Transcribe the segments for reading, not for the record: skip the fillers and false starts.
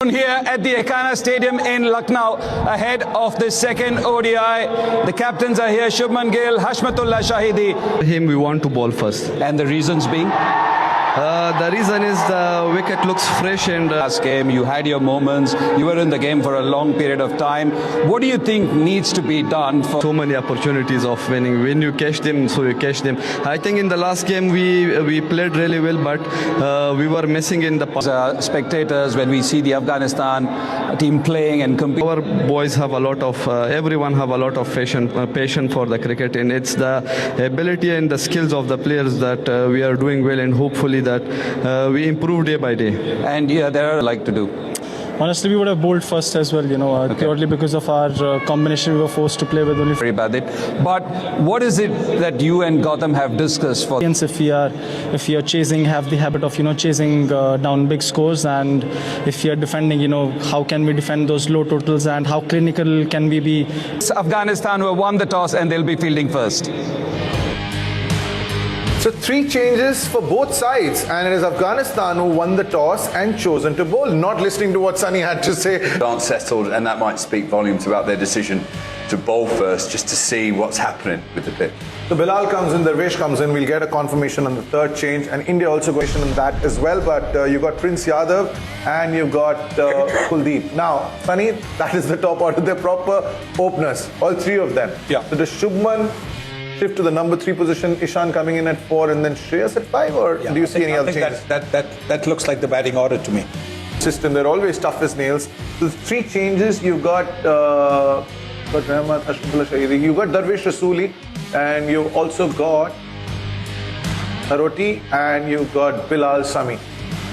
Here at the Ekana Stadium in Lucknow, ahead of the second ODI. The captains are here, Shubman Gill, Hashmatullah Shahidi. Him, we want to bowl first. And the reasons being? The reason is the wicket looks fresh and Last game, you had your moments, you were in the game for a long period of time. What do you think needs to be done for so many opportunities of winning. When you catch them, so you catch them. I think in the last game we played really well, but we were missing in the spectators when we see the Afghanistan team playing and competing? Our boys have a lot of, everyone have a lot of passion for the cricket, and it's the ability and the skills of the players that we are doing well, and hopefully that we improve day by day. And yeah, there are like to do. Honestly, we would have bowled first as well, purely because of our combination. We were forced to play with only Very bad it. But what is it that you and Gautam have discussed for? if we are chasing, have the habit of chasing down big scores, and if we are defending, how can we defend those low totals, and how clinical can we be? It's Afghanistan who have won the toss and they'll be fielding first. So 3 changes for both sides, and it is Afghanistan who won the toss and chosen to bowl, not listening to what Sunny had to say. Aren't settled, and that might speak volumes about their decision to bowl first, just to see what's happening with the pitch. So Bilal comes in, Darvesh comes in, we'll get a confirmation on the third change, and India also got on that as well, but you got Prince Yadav and you got Kuldeep. Now, Sunny, that is the top order, they're proper openers, all 3 of them. Yeah. So does Shubman shift to the number 3 position, Ishan coming in at 4 and then Shreyas at 5, or do you see any other changes? That looks like the batting order to me. System, they're always tough as nails. So 3 changes, you've got Rahmat, Hashmatullah Shahidi, you've got Darvesh Rasooli, and you've also got Haroti, and you've got Bilal Sami.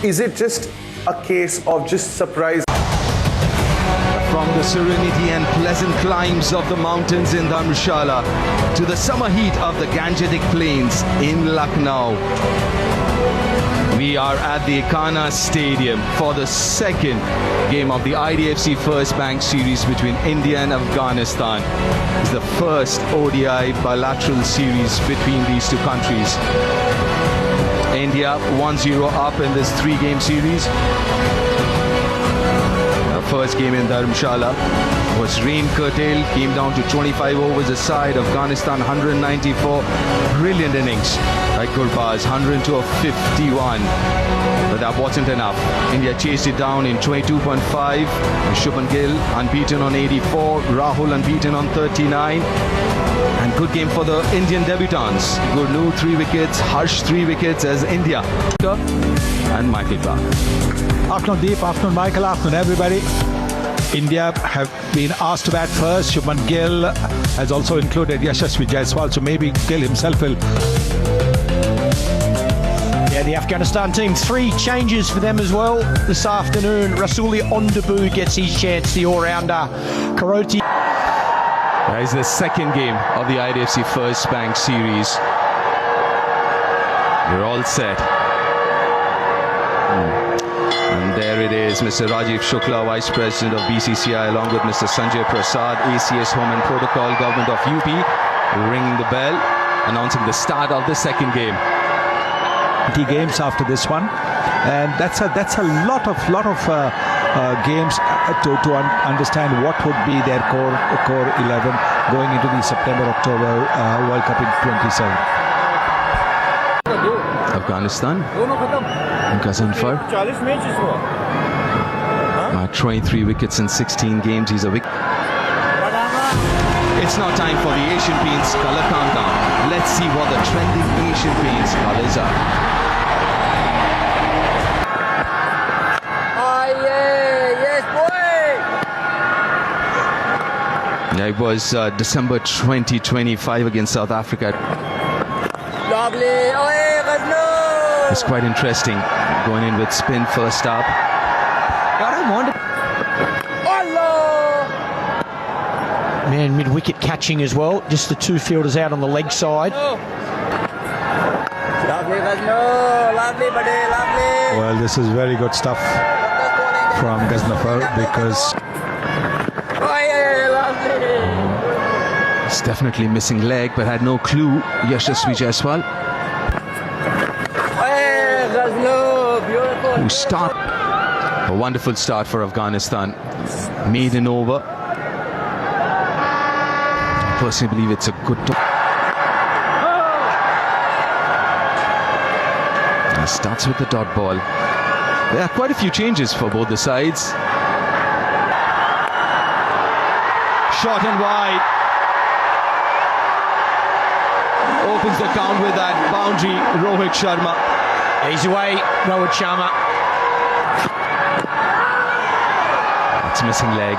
Is it just a case of just surprise? From the serenity and pleasant climbs of the mountains in Dharamshala to the summer heat of the Gangetic Plains in Lucknow, we are at the Ekana Stadium for the second game of the IDFC First Bank Series between India and Afghanistan. It's the first ODI bilateral series between these 2 countries. India 1-0 up in this 3-game series. First game in Dharamshala was rain curtailed, came down to 25 overs aside. Afghanistan 194, brilliant innings by Gurbaz, 102 of 51, but that wasn't enough. India chased it down in 22.5. Shubman Gill unbeaten on 84, Rahul unbeaten on 39. And good game for the Indian debutants. Gurnu 3 wickets, Harsh 3 wickets as India. And Michael Clarke. Afternoon Deep, afternoon Michael, afternoon everybody. India have been asked to bat first. Shubman Gill has also included Yashasvi Jaiswal, so maybe Gill himself will. Yeah, the Afghanistan team, 3 changes for them as well this afternoon. Rasooli on debut gets his chance, the all-rounder. Karoti. That is the second game of the IDFC First Bank Series. We're all set. And there it is, Mr. Rajiv Shukla, Vice President of BCCI, along with Mr. Sanjay Prasad, ACS Home and Protocol, Government of UP, ringing the bell, announcing the start of the second game. 20 games after this one, and that's a lot of games to understand what would be their core 11 going into the September-October World Cup in 27. Afghanistan, Ghaznfar, 23 wickets in 16 games. He's a wicket. It's now time for the Asian Paints colour countdown. Let's see what the trending Asian Paints colours are. Yeah, it was December 2025 against South Africa. It's quite interesting going in with spin first up. Man, mid-wicket catching as well. Just the 2 fielders out on the leg side. Well, this is very good stuff from Ghaznfar because It's definitely missing leg, but had no clue. Yashasvi Jaiswal, who start A wonderful start for Afghanistan. Maiden over. I personally believe it's a good starts with the dot ball. There are quite a few changes for both the sides. Short and wide. Opens the count with that boundary, Rohit Sharma. He's away, Rohit Sharma. It's missing leg.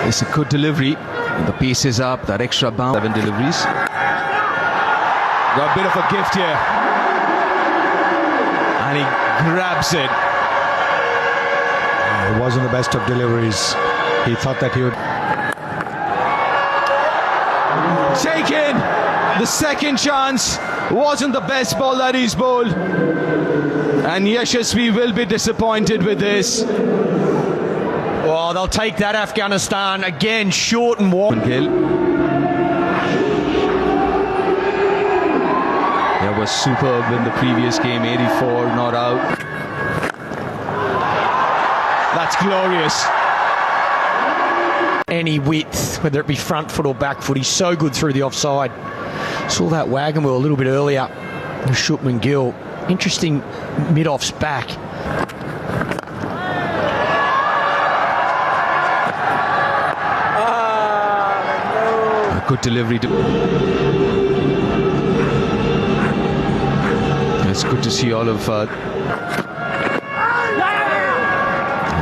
It's a good delivery. The pace is up, that extra bound. 7 deliveries. Got a bit of a gift here. And he grabs it. It wasn't the best of deliveries. He thought that he would take in the second chance. Wasn't the best ball that he's bowled. And Yashasvi will be disappointed with this. Well, they'll take that, Afghanistan. Again, short and wide. Gill. That was superb in the previous game. 84 not out. That's glorious. Any width, whether it be front foot or back foot, he's so good through the offside. Saw that wagon wheel a little bit earlier. Shubman Gill. Interesting mid-off's back. Good delivery. It's good to see all of.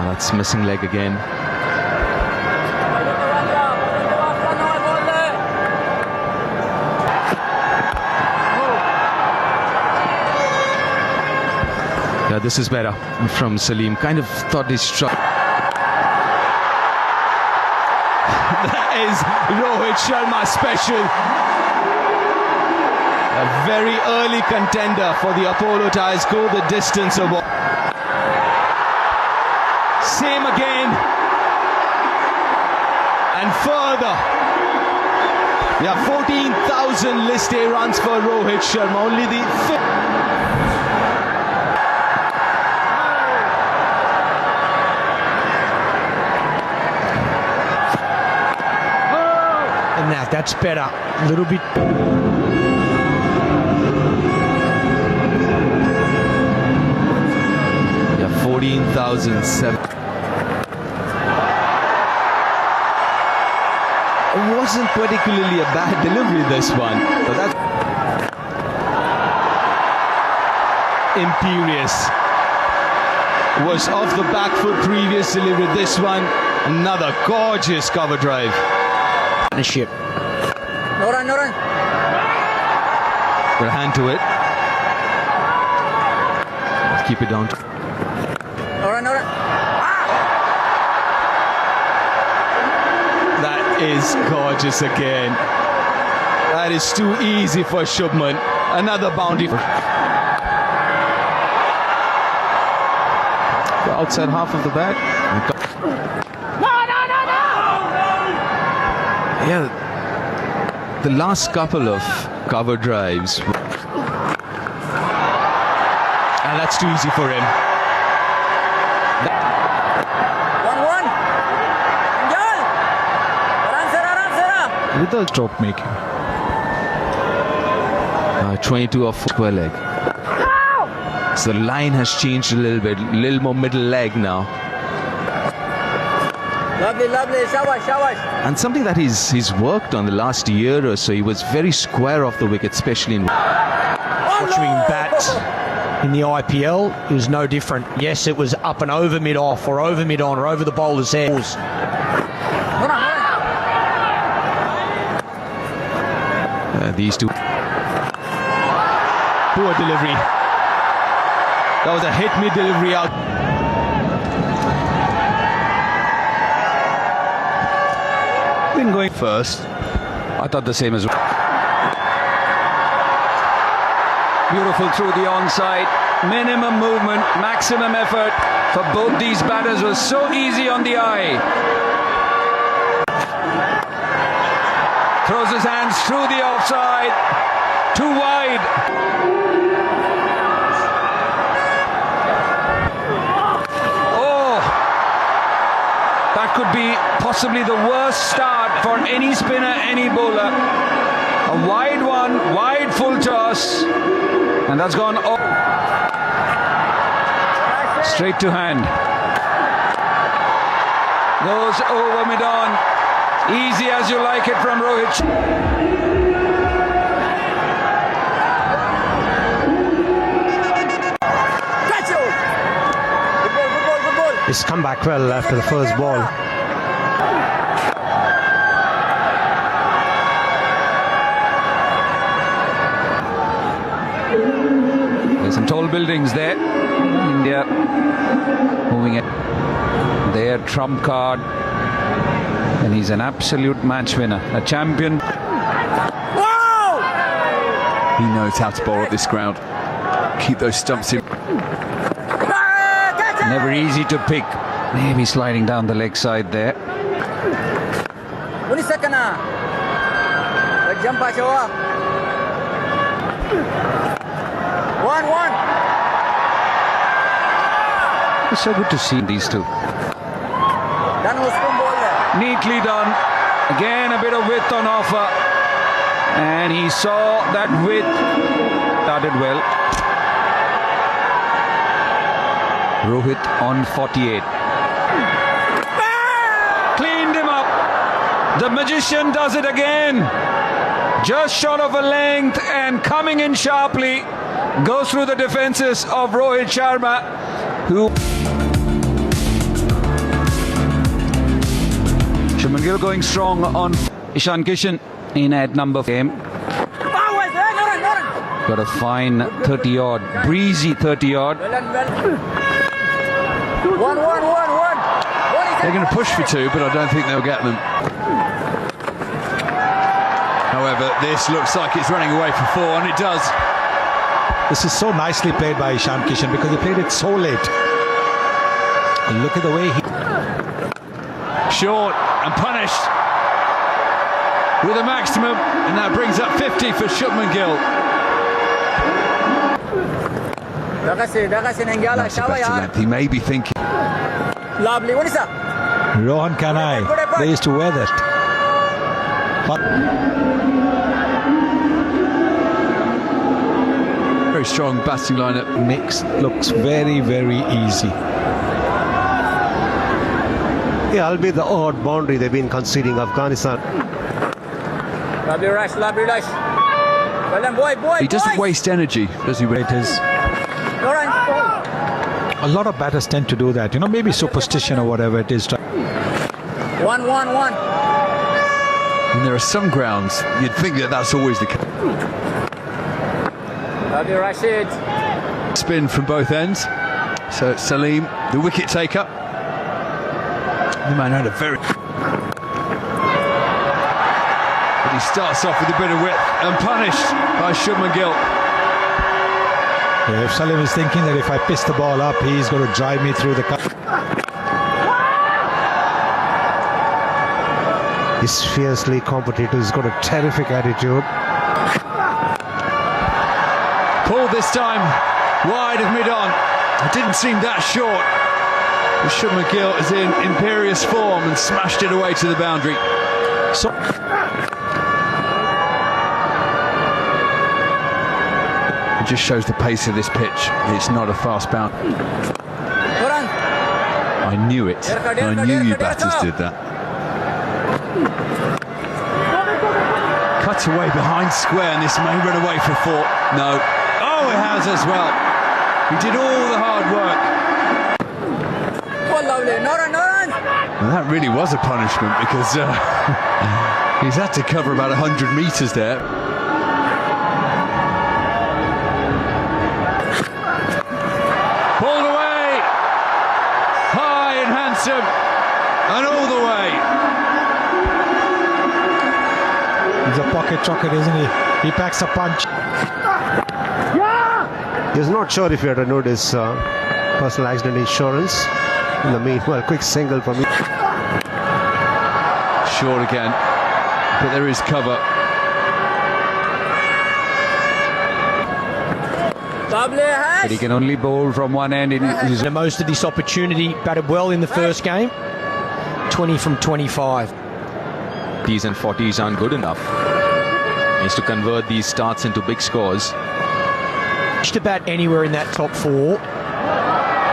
That's missing leg again. Yeah, this is better from Salim. Kind of thought he struck. That is Rohit Sharma special. A very early contender for the Apollo Tyres. Go the distance of. Same again. And further. Yeah, 14,000 list A runs for Rohit Sharma. Only the fifth. And that's better. A little bit. Yeah, 14,007. It wasn't particularly a bad delivery, this one. But that's imperious. Was off the back foot previous delivery. This one, another gorgeous cover drive. Partnership. Put a hand to it. Let's keep it down. That is gorgeous again. That is too easy for Shubman. Another bounty. Outside half of the bat. Yeah, the last couple of cover drives. And that's too easy for him. 1-1. With the stroke making. 22 off square leg. So the line has changed a little bit. A little more middle leg now. Lovely, shabash. And something that he's worked on the last year or so. He was very square off the wicket, especially in. Watching him bat in the IPL, it was no different. Yes, it was up and over mid-off or over mid-on or over the bowler's heads. These two. Poor delivery. That was a hit-me delivery out. Been going first. I thought the same as well. Beautiful through the onside. Minimum movement, maximum effort for both these batters was so easy on the eye. Throws his hands through the offside. Too wide. Oh, that could be possibly the worst start for any spinner, any bowler. A wide one, wide full toss, and that's gone straight to hand. Goes over mid-on. Easy as you like it from Rohit. He's come back well after the first ball. There's some tall buildings there. India moving it. Their trump card. And he's an absolute match winner. A champion. He knows how to bowl at this ground. Keep those stumps in. Never easy to pick. Maybe sliding down the leg side there. Jump 1-1. It's so good to see these two. Neatly done. Again, a bit of width on offer. And he saw that width. Started well. Rohit on 48. Cleaned him up. The magician does it again. Just short of a length and coming in sharply. Goes through the defenses of Rohit Sharma, who... Shubman Gill going strong on Ishan Kishan in at number game. Got a fine 30-odd, breezy 30-odd. They're going to push for 2, but I don't think they'll get them. However, this looks like it's running away for 4, and it does. This is so nicely played by Ishan Kishan because he played it so late. And look at the way he... Short and punished with a maximum, and that brings up 50 for Shubman Gill. That's a better length. He may be thinking. Rohan Kanai, they used to wear that. Very strong batting lineup. Mix looks very, very easy. Yeah, albeit the odd boundary they've been conceding Afghanistan. Lovely rush. Well done, boy. He doesn't waste energy, does he? It is. A lot of batters tend to do that. You know, maybe superstition or whatever it is. 1-1-1. And there are some grounds you'd think that that's always the case. Lovely Rashid. Spin from both ends. So Salim, the wicket taker. The man had a very... But he starts off with a bit of width and punished by Shubman Gill. Yeah, if Salim is thinking that if I piss the ball up, he's going to drive me through the cut. He's fiercely competitive. He's got a terrific attitude. Pulled this time wide of mid-on. It didn't seem that short. But Shubman Gill is in imperious form and smashed it away to the boundary. So it just shows the pace of this pitch. It's not a fast bounce. I knew it. I knew you batters did that. Cut away behind square, and this may run away for 4. No. Oh, it has as well. He did all the hard work. Well, that really was a punishment because he's had to cover about 100 metres there. Pulled away, high and handsome, and all the way. he's a pocket rocket, isn't he? He packs a punch. He's not sure if he had renewed his personal accident insurance. In the meanwhile, quick single from me. Short again. but there is cover. Lovely hash. But he can only bowl from one end. He's Most of this opportunity, batted well in the first game. 20 from 25. 30s and 40s aren't good enough. Needs to convert these starts into big scores. Just about anywhere in that top four.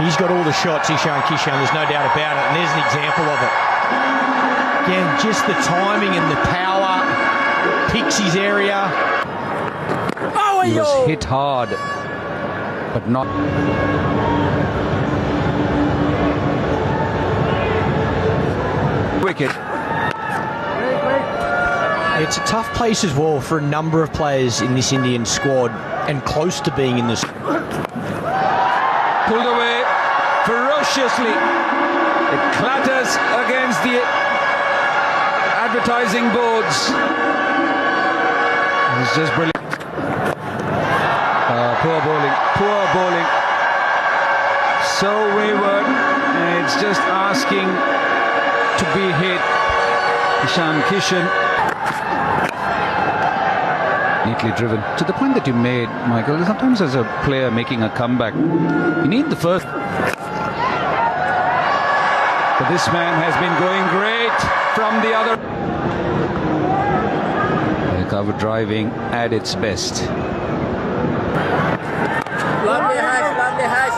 He's got all the shots, Ishan Kishan, there's no doubt about it, and there's an example of it. Again, just the timing and the power, picks his area. He was hit hard, but not. Wicket. It's a tough place as well for a number of players in this Indian squad, and close to being in this. Pulled away ferociously. It clatters against the advertising boards. It's just brilliant. Poor bowling. So wayward, and it's just asking to be hit. Ishan Kishan. Neatly driven. To the point that you made, Michael, sometimes as a player making a comeback, you need the first. But this man has been going great from the other. Cover driving at its best. Lovely hash.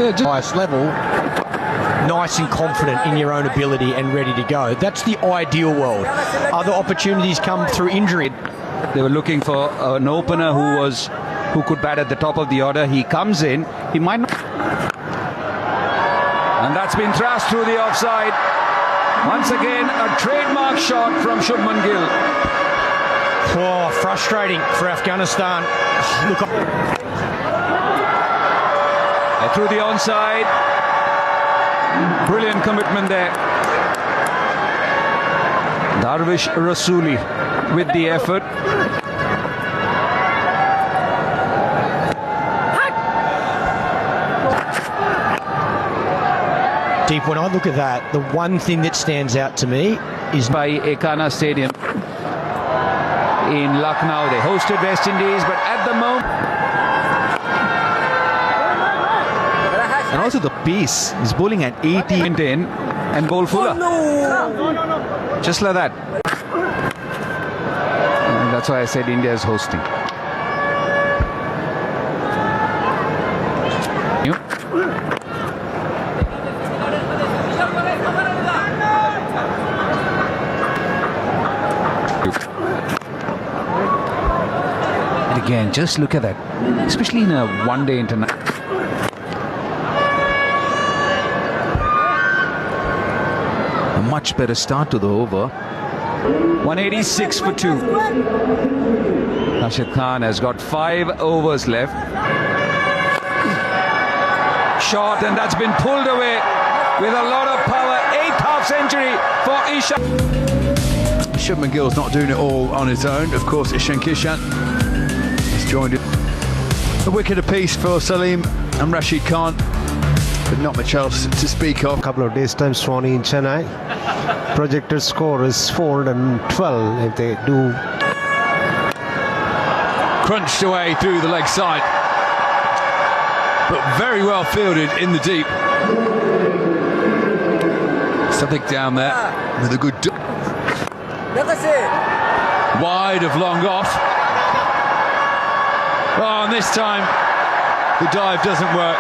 Yeah, just Highest level, nice and confident in your own ability and ready to go. That's the ideal world. Other opportunities come through injury. they were looking for an opener who could bat at the top of the order. He comes in, he might not. And that's been thrust through the offside. Once again, a trademark shot from Shubman Gill. Oh, frustrating for Afghanistan. Look, Through the onside. Brilliant commitment there. Darvish Rasuli with the effort. deep, when I look at that, the one thing that stands out to me is by Ekana Stadium in Lucknow. They hosted West Indies, but at the moment. And also the pace. He's bowling at 80. Went in and bowl Fuller. Just like that. And that's why I said India is hosting. And again, just look at that. Especially in a one-day international. A much better start to the over. 186 for 2. Rashid Khan has got 5 overs left. Shot, and that's been pulled away with a lot of power. 8th half-century for Ishan. Shubman Gill's not doing it all on his own. Of course, Ishan Kishan has joined it. A wicket apiece for Salim and Rashid Khan, but not much else to speak of. A couple of days' time, Swanee in Chennai. Projected score is 412 if they do. Crunched away through the leg side, but very well fielded in the deep. Something down there with a good wide of long off. Oh, and this time the dive doesn't work.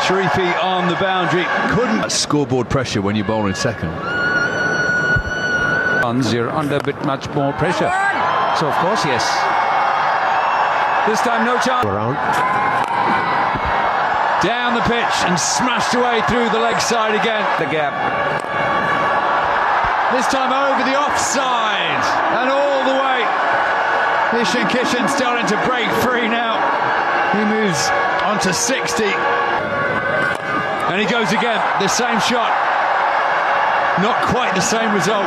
Sharifi on the boundary, couldn't. Scoreboard pressure when you bowl in second. You're under a bit much more pressure. So of course, yes. This time no chance. Around. Down the pitch and smashed away through the leg side again. The gap. This time over the offside and all the way. Ishan Kishan starting to break free now. He moves on to 60. And he goes again, the same shot. Not quite the same result.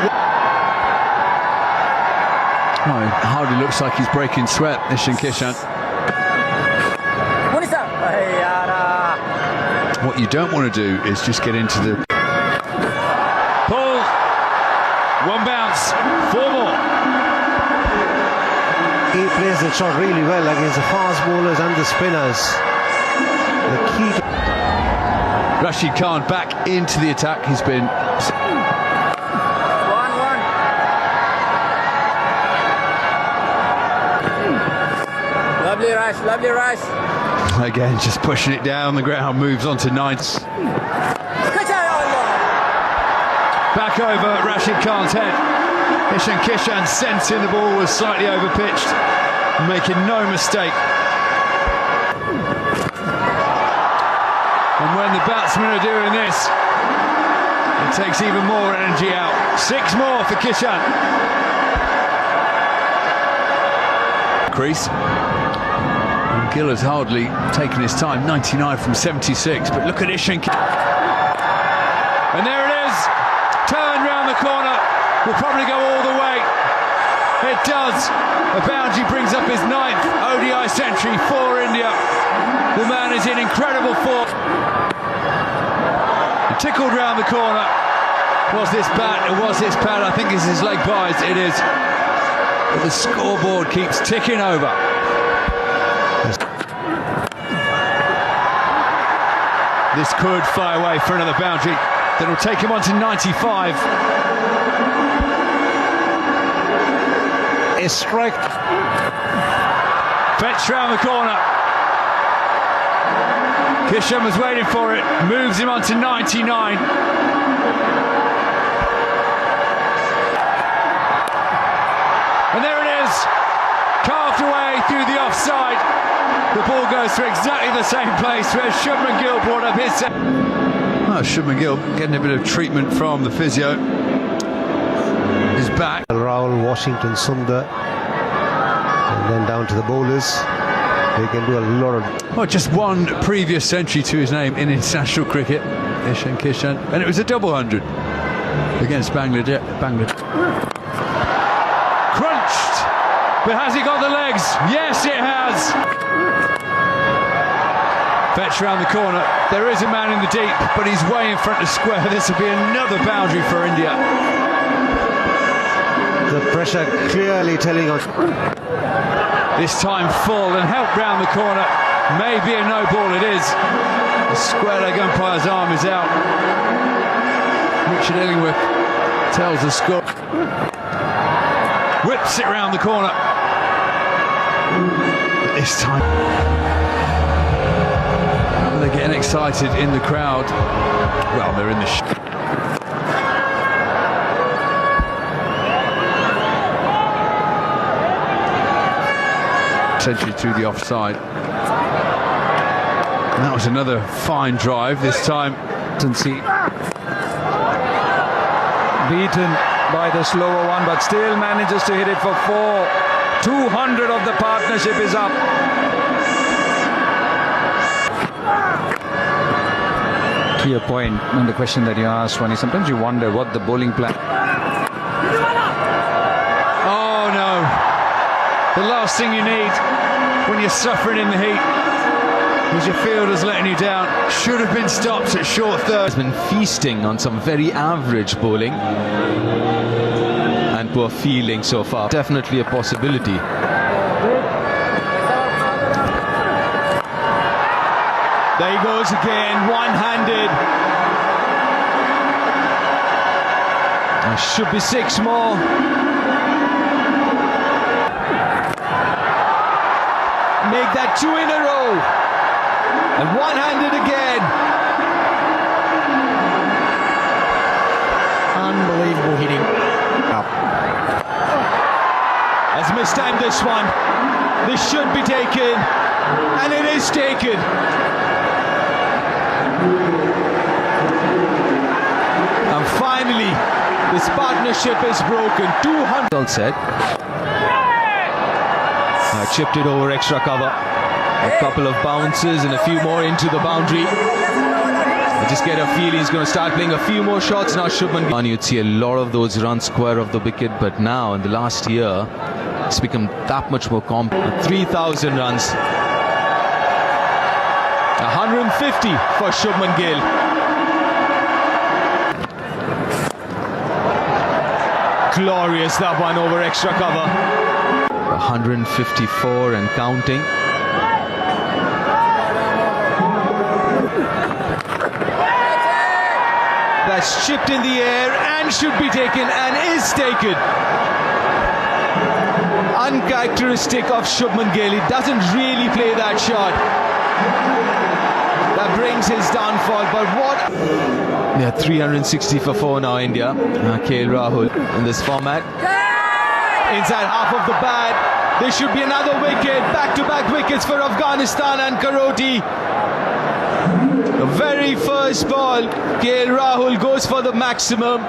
Oh, it hardly looks like he's breaking sweat, Ishan Kishan. What you don't want to do is just get into the... Pull! One bounce. wants 4 more. He plays the shot really well against the fast bowlers and the spinners. The key to Rashid Khan back into the attack. He's been 1-1. Lovely rush, lovely rush. again just pushing it down the ground, moves on to 9th. Back over Rashid Khan's head. Ishan Kishan sensing the ball was slightly overpitched, making no mistake. And when the batsmen are doing this, it takes even more energy out. 6 more for Kishan. Crease. And Gill has hardly taken his time, 99 from 76, but look at Ishan. And there it is, turned round the corner, will probably go all the way. It does. A boundary brings up his 9th ODI century for India. The man is in incredible form. Tickled round the corner. Was this bat? It was his pad. I think it's his leg bias. It is. But the scoreboard keeps ticking over. This could fly away for another boundary. That'll take him on to 95. a strike. Fetched round the corner. Kishan was waiting for it. Moves him on to 99. And there it is. Carved away through the offside. The ball goes to exactly the same place where Shubman Gill brought up his Shubman Gill getting a bit of treatment from the physio. His back. Rahul, Washington, Sundar, and then down to the bowlers. They can do a lot of... Well, just one previous century to his name in international cricket, Ishan Kishan, and it was a double 100 against Bangladesh. Crunched, but has he got the legs? Yes, it has. Fetch round the corner. There is a man in the deep, but he's way in front of square. This will be another boundary for India. The pressure clearly telling us. This time full and help round the corner. Maybe a no ball it is. The square leg umpire's arm is out. Richard Illingworth tells the score. Whips it round the corner. But this time they're getting excited in the crowd. Well, they're in the century through the offside. And that was another fine drive, this time. Beaten by the slower one, but still manages to hit it for 4. 200 of the partnership is up. Clear point on the question that you asked, Ronnie. Sometimes you wonder what the bowling plan. Oh no! The last thing you need when you're suffering in the heat is your fielder's letting you down. Should have been stopped at short third. Has been feasting on some very average bowling and poor fielding so far. Definitely a possibility. There he goes again, one-handed. There should be 6 more. Make that 2 in a row. And one-handed again. Unbelievable hitting. Has mistimed this one. This should be taken. And it is taken. And finally, this partnership is broken. 200. Well said. Chipped it over extra cover. A couple of bounces and a few more into the boundary. I just get a feel he's going to start playing a few more shots now. Shubman, you'd see a lot of those runs square of the wicket, but now in the last year, it's become that much more compact. 3,000 runs. 150 for Shubman Gill. glorious, that one over extra cover. 154 and counting. That's chipped in the air and should be taken and is taken. Uncharacteristic of Shubman Gill. He doesn't really play that shot. That brings his downfall, but what? They are 360 for 4 now, India. KL Rahul in this format. Inside half of the bat. There should be another wicket. Back-to-back wickets for Afghanistan and Karoti. The very first ball, KL Rahul goes for the maximum.